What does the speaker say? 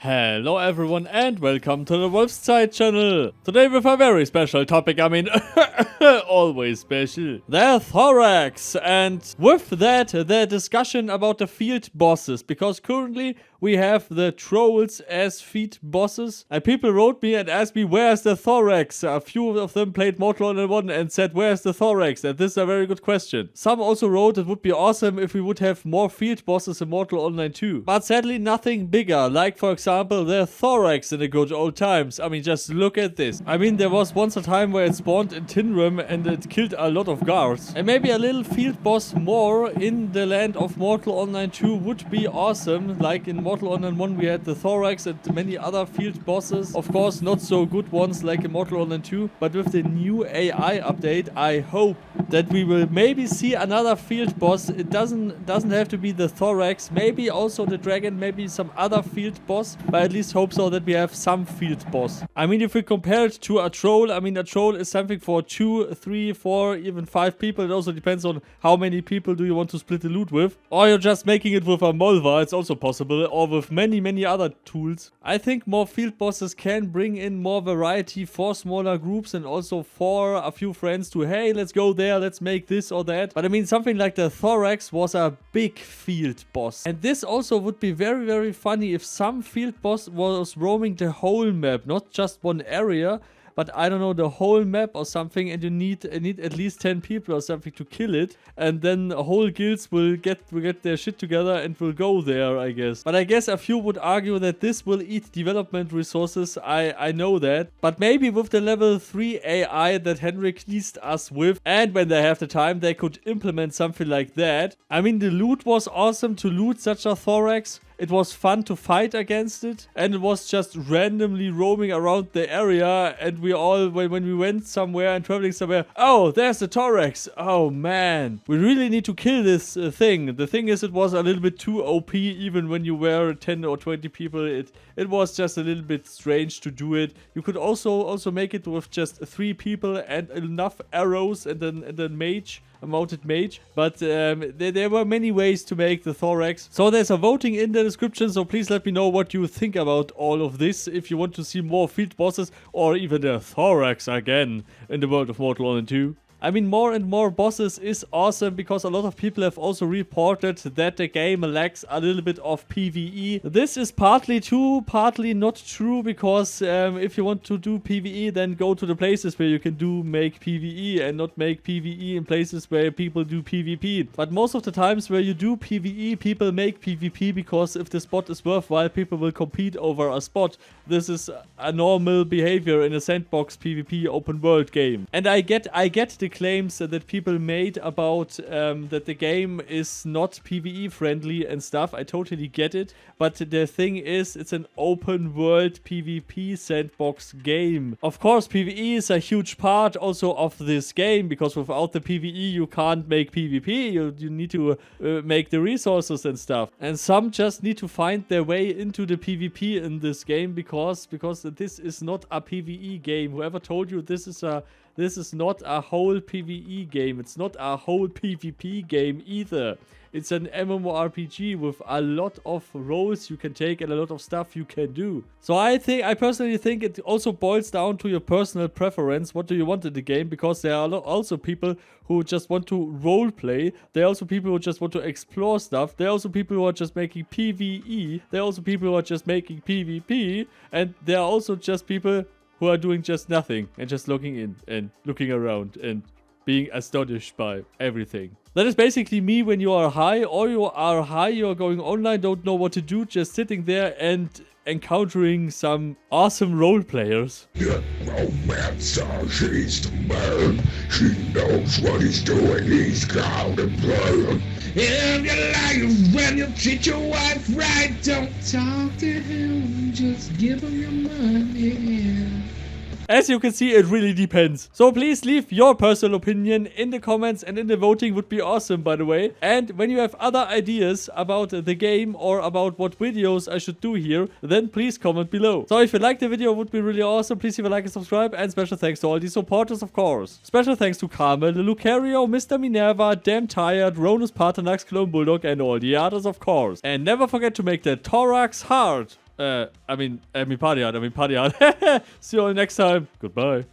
Hello everyone and welcome to the Wolfszeit channel. Today with a very special topic, always special. The Thorax, and with that the discussion about the field bosses, because currently we have the trolls as field bosses. And people wrote me and asked me, where's the Thorax? A few of them played Mortal Online 1 and said, where's the Thorax? And this is a very good question. Some also wrote it would be awesome if we would have more field bosses in Mortal Online 2. But sadly nothing bigger, like for example the Thorax in the good old times. Just look at this. There was once a time where it spawned in Tindrem and it killed a lot of guards. And maybe a little field boss more in the land of Mortal Online 2 would be awesome. Like in Mortal Online 1 we had the Thorax and many other field bosses. Of course not so good ones like in Mortal Online 2. But with the new AI update I hope that we will maybe see another field boss. It doesn't have to be the Thorax. Maybe also the dragon, maybe some other field boss. But I at least hope so that we have some field boss. If we compare it to a troll, a troll is something for 2, 3, 4, even 5 people. It also depends on how many people do you want to split the loot with. Or you're just making it with a Molva, it's also possible. Or with many other tools. I think more field bosses can bring in more variety for smaller groups and also for a few friends to, hey, let's go there, let's make this or that. But something like the Thorax was a big field boss. And this also would be very funny if some field boss was roaming the whole map, not just one area, but I don't know, the whole map or something, and you need at least 10 people or something to kill it, and then whole guilds will get their shit together and will go there, I guess. But I guess a few would argue that this will eat development resources, I know that. But maybe with the level 3 AI that Henrik teased us with, and when they have the time, they could implement something like that. The loot was awesome to loot such a Thorax. It was fun to fight against it, and it was just randomly roaming around the area, and we all, when we went somewhere and traveling somewhere, oh, there's the Thorax. Oh man, we really need to kill this thing. The thing is, it was a little bit too OP, even when you were 10 or 20 people. It was just a little bit strange to do it. You could also make it with just 3 people and enough arrows and then mage. A mounted mage, but there were many ways to make the Thorax. So there's a voting in the description, so please let me know what you think about all of this. If you want to see more field bosses or even the Thorax again in the world of Mortal Online 2. More and more bosses is awesome, because a lot of people have also reported that the game lacks a little bit of PVE. This is partly true, partly not true, because if you want to do PVE, then go to the places where you can make PVE and not make PVE in places where people do PvP. But most of the times where you do PVE, people make PvP, because if the spot is worthwhile, people will compete over a spot. This is a normal behavior in a sandbox PvP open world game. And I get the claims that people made about that the game is not PvE friendly and stuff. I totally get it, but the thing is, it's an open world PvP sandbox game. Of course, PvE is a huge part also of this game, because without the PvE you can't make PvP. You need to make the resources and stuff. And some just need to find their way into the PvP in this game, because this is not a PvE game. Whoever told you this is not a whole PvE game. It's not a whole PvP game either. It's an MMORPG with a lot of roles you can take and a lot of stuff you can do. So I personally think it also boils down to your personal preference. What do you want in the game? Because there are also people who just want to roleplay. There are also people who just want to explore stuff. There are also people who are just making PvE. There are also people who are just making PvP. And there are also just people who are doing just nothing and just looking in and looking around and being astonished by everything. That is basically me when you are high, or you are high, you are going online, don't know what to do, just sitting there and encountering some awesome role players. The romancer, she's the man. She knows what he's doing, he's got a plan. If you like when you treat your wife right, don't talk to him, just give him your money. As you can see, it really depends. So please leave your personal opinion in the comments, and in the voting would be awesome, by the way. And when you have other ideas about the game or about what videos I should do here, then please comment below. So if you liked the video, it would be really awesome. Please leave a like and subscribe, and special thanks to all the supporters, of course. Special thanks to Carmel, Lucario, Mr. Minerva, Damn Tired, Ronus Paternax, Clone Bulldog, and all the others, of course. And never forget to make the Thorax hard. I mean party hard. See you all next time. Goodbye.